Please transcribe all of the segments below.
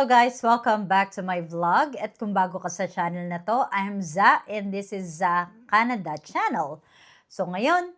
Hello guys! Welcome back to my vlog. At kung bago ka sa channel na to, I'm Za and this is Za Canada channel. So ngayon,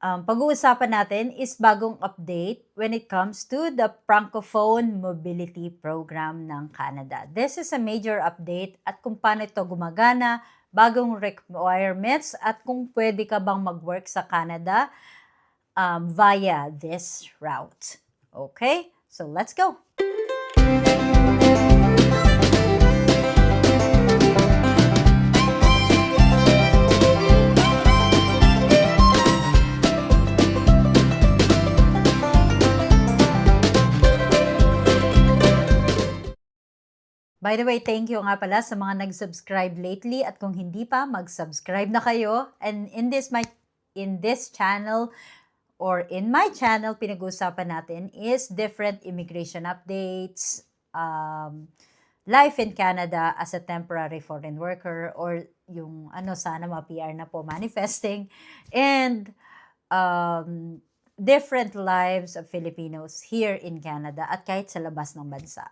pag-uusapan natin is bagong update when it comes to the Francophone Mobility Program ng Canada. This is a major update at kung paano ito gumagana, bagong requirements at kung pwede ka bang mag-work sa Canada via this route. Okay? So let's go! By the way, thank you nga pala sa mga nag-subscribe lately at kung hindi pa, mag-subscribe na kayo. And in this channel or in my channel, pinag-uusapan natin is different immigration updates, life in Canada as a temporary foreign worker or yung sana ma-PR na po manifesting and different lives of Filipinos here in Canada at kahit sa labas ng bansa.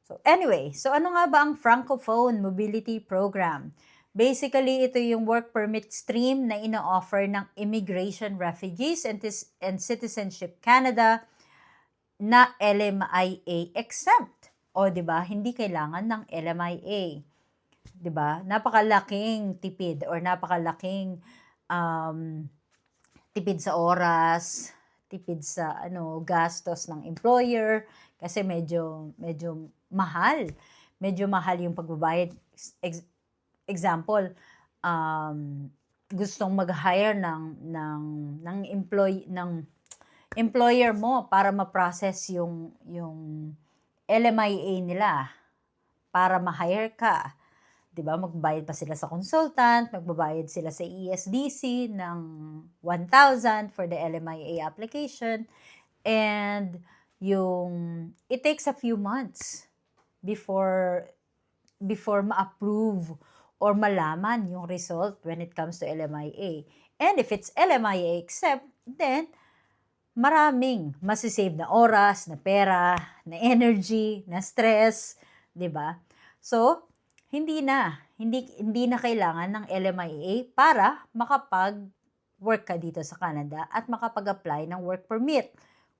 So anyway, so ano nga ba ang Francophone Mobility Program? Basically, ito yung work permit stream na ino-offer ng Immigration, Refugees and Citizenship Canada na LMIA exempt. O, di ba? Hindi kailangan ng LMIA. Di ba? Napakalaking tipid or napakalaking tipid sa oras, tipid sa gastos ng employer kasi medyo mahal. Medyo mahal yung pagbabayad. Example, gustong mag-hire ng employer mo para ma-process yung LMIA nila para ma-hire ka. 'Di ba? Magbabayad pa sila sa consultant, magbabayad sila sa ESDC ng 1,000 for the LMIA application and it takes a few months before ma-approve or malaman yung result when it comes to LMIA. And if it's LMIA exempt, then maraming masisave na oras, na pera, na energy, na stress, 'di ba? So, hindi na kailangan ng LMIA para makapag-work ka dito sa Canada at makapag-apply ng work permit.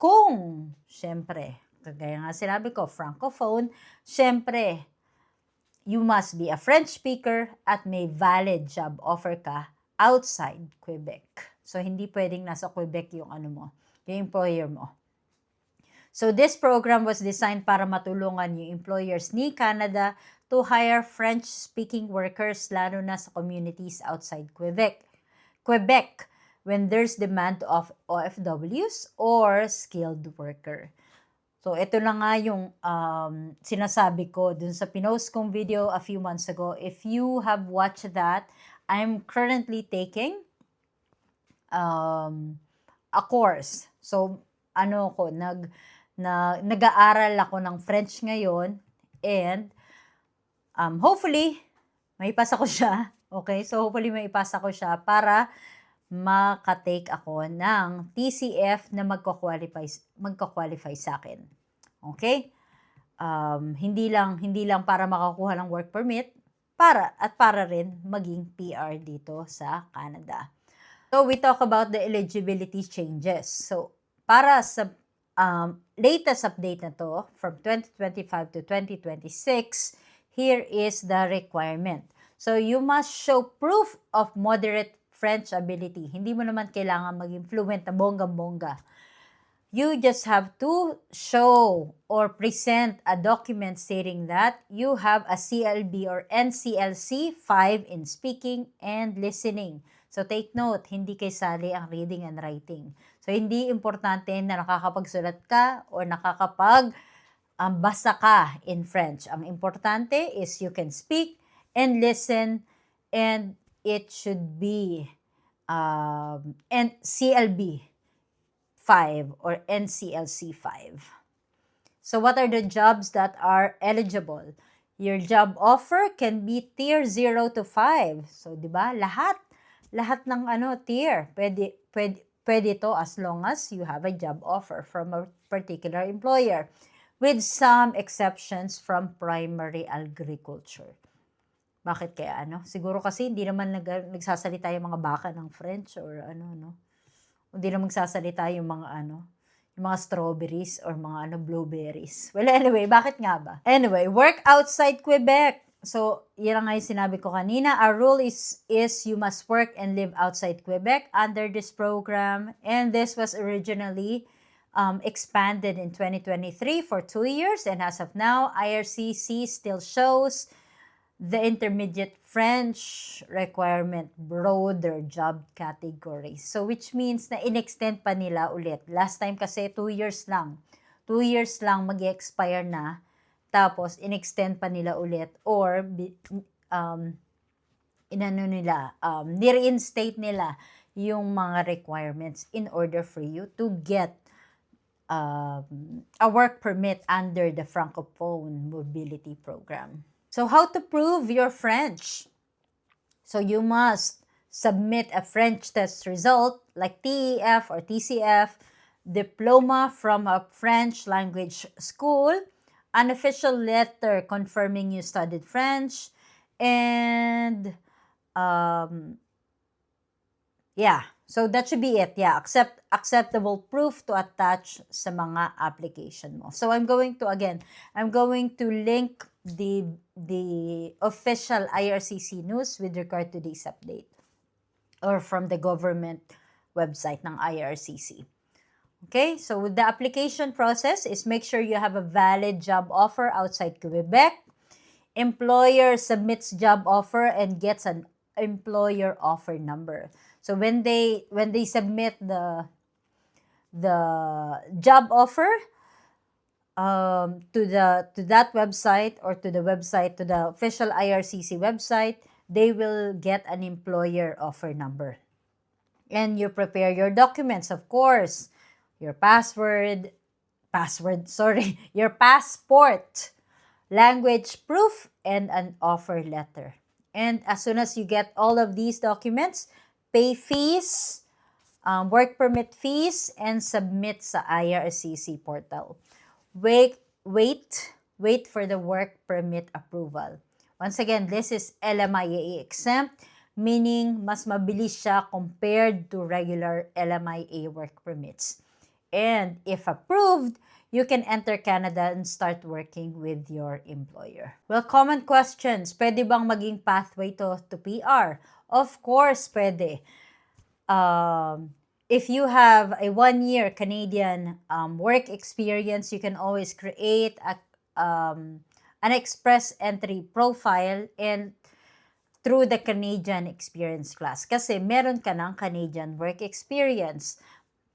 Kung, syempre, kagaya nga sinabi ko, Francophone, syempre, you must be a French speaker at may valid job offer ka outside Quebec. So, hindi pwedeng nasa Quebec yung yung employer mo. So, this program was designed para matulungan yung employers ni Canada to hire French-speaking workers lalo na sa communities outside Quebec when there's demand of OFWs or skilled worker. So, ito na nga yung sinasabi ko dun sa pinost kong video a few months ago. If you have watched that, I'm currently taking a course. So, nag-aaral ako ng French ngayon and hopefully, may ipasa ko siya. Okay? So, hopefully, may ipasa ko siya para makatake ako ng TCF na magko-qualify sa akin. Okay? Hindi lang para makakuha ng work permit, para rin maging PR dito sa Canada. So, we talk about the eligibility changes. So, para sa latest update na to, from 2025 to 2026, here is the requirement. So, you must show proof of moderate French ability. Hindi mo naman kailangan maging fluent na bonggang-bongga. You just have to show or present a document stating that you have a CLB or NCLC 5 in speaking and listening. So, take note, hindi kay sali ang reading and writing. So, hindi importante na nakakapagsulat ka or basa ka in French. Ang importante is you can speak and listen and it should be CLB 5 or NCLC 5. So what are the jobs that are eligible? Your job offer can be tier 0 to 5. So, di ba? Lahat ng tier. Pwede to as long as you have a job offer from a particular employer. with some exceptions from primary agriculture. Bakit kaya ano? Siguro kasi hindi naman nagsasalita yung mga baka ng French or ano, no? Hindi naman nagsasalita yung mga ano, yung mga strawberries or mga ano, blueberries. Well, anyway, bakit nga ba? Anyway, work outside Quebec. So, yan nga yung sinabi ko kanina. Our rule is you must work and live outside Quebec under this program. And this was originally expanded in 2023 for 2 years. And as of now, IRCC still shows the intermediate French requirement broader job categories. So which means na in-extend pa nila ulit. Last time kasi 2 years lang. 2 years lang mag-expire na. Tapos in-extend pa nila ulit or ni-reinstate nila yung mga requirements in order for you to get a work permit under the Francophone Mobility Program. So how to prove your French? So you must submit a French test result like TEF or TCF, diploma from a French language school, an official letter confirming you studied French, and so that should be it. Yeah, acceptable proof to attach sa mga application mo. So I'm going to link the official IRCC news with regard to this update or from the government website ng IRCC. Okay, so with the application process is make sure you have a valid job offer outside Quebec. Employer submits job offer and gets an employer offer number. So when they submit the job offer to that website or to the official IRCC website, they will get an employer offer number. And you prepare your documents, of course, your passport, language proof, and an offer letter. And as soon as you get all of these documents, pay fees, work permit fees, and submit sa IRCC portal. Wait for the work permit approval. Once again, this is LMIA exempt, meaning mas mabilis siya compared to regular LMIA work permits. And if approved, you can enter Canada and start working with your employer. Well, common questions. Pwede bang maging pathway to PR? Of course, pwede. If you have a 1-year Canadian work experience, you can always create an express entry profile and through the Canadian experience class. Kasi meron ka ng Canadian work experience.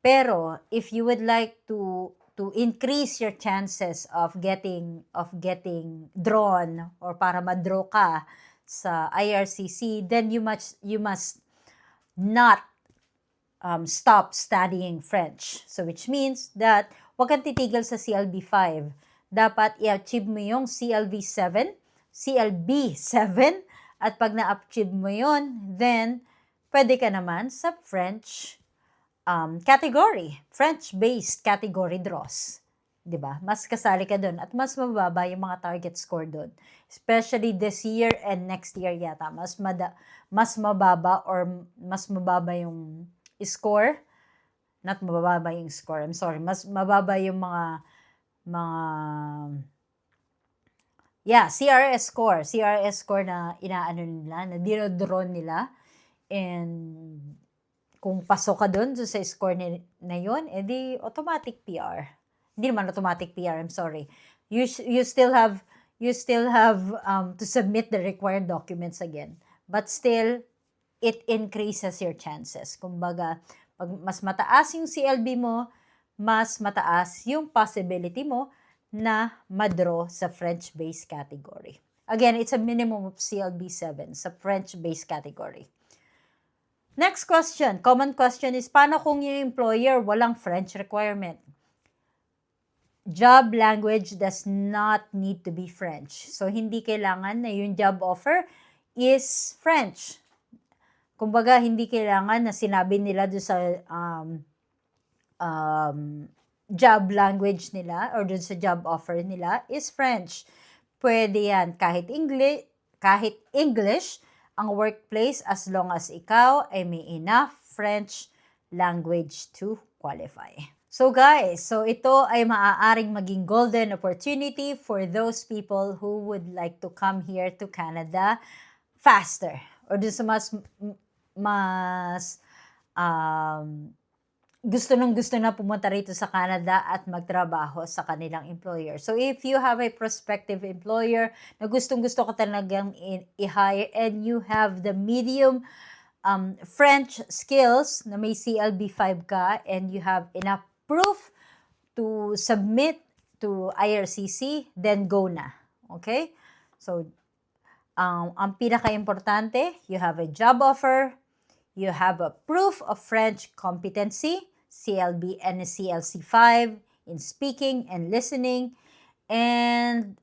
Pero if you would like to increase your chances of getting drawn or para ma-draw ka sa IRCC, then you must not stop studying French. So which means that wag kang titigil sa CLB5. Dapat i-achieve mo yung CLB7, at pag na-achieve mo yon, then pwede ka naman sa French category, French-based category draws. 'Di ba? Mas kasali ka doon at mas mababa yung mga target score doon. Especially this year and next year yata. Mas mababa yung score. Not mababa yung score. I'm sorry. Mas mababa yung mga CRS score na inaano nila, na dinodron nila. And kung pasok ka doon sa score na yun, edi automatic PR. Hindi naman automatic PR, I'm sorry. You still have to submit the required documents again. But still, it increases your chances. Kumbaga, pag mas mataas yung CLB mo, mas mataas yung possibility mo na madraw sa French-based category. Again, it's a minimum of CLB 7 sa French-based category. Next question, common question is, paano kung yung employer walang French requirement? Job language does not need to be French. So, hindi kailangan na yung job offer is French. Kumbaga, hindi kailangan na sinabi nila doon sa job language nila or dun sa job offer nila is French. Pwede yan kahit English ang workplace as long as ikaw ay may enough French language to qualify. So guys, ito ay maaaring maging golden opportunity for those people who would like to come here to Canada faster or dun sa mas gusto na pumunta rito sa Canada at magtrabaho sa kanilang employer. So if you have a prospective employer na gustong-gusto ka talagang i-hire and you have the medium French skills na may CLB5 ka and you have enough proof to submit to IRCC, then go na. Okay? So, ang pinaka-importante, you have a job offer, you have a proof of French competency, CLB and CLC5 in speaking and listening, and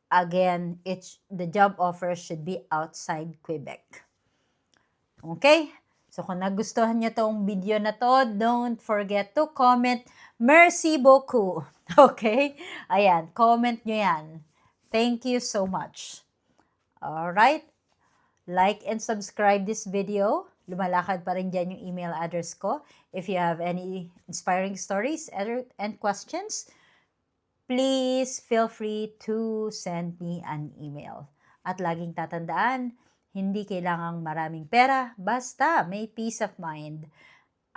again, the job offer should be outside Quebec. Okay? So kung nagustuhan nyo tong video na to, don't forget to comment. Merci beaucoup. Okay? Ayan, comment nyo yan. Thank you so much. Alright? Like and subscribe this video. Lumalakad pa rin dyan yung email address ko. If you have any inspiring stories and questions, please feel free to send me an email. At laging tatandaan, hindi kailangang maraming pera, basta may peace of mind.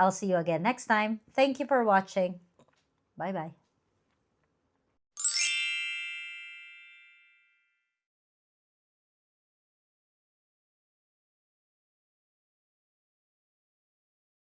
I'll see you again next time. Thank you for watching. Bye-bye.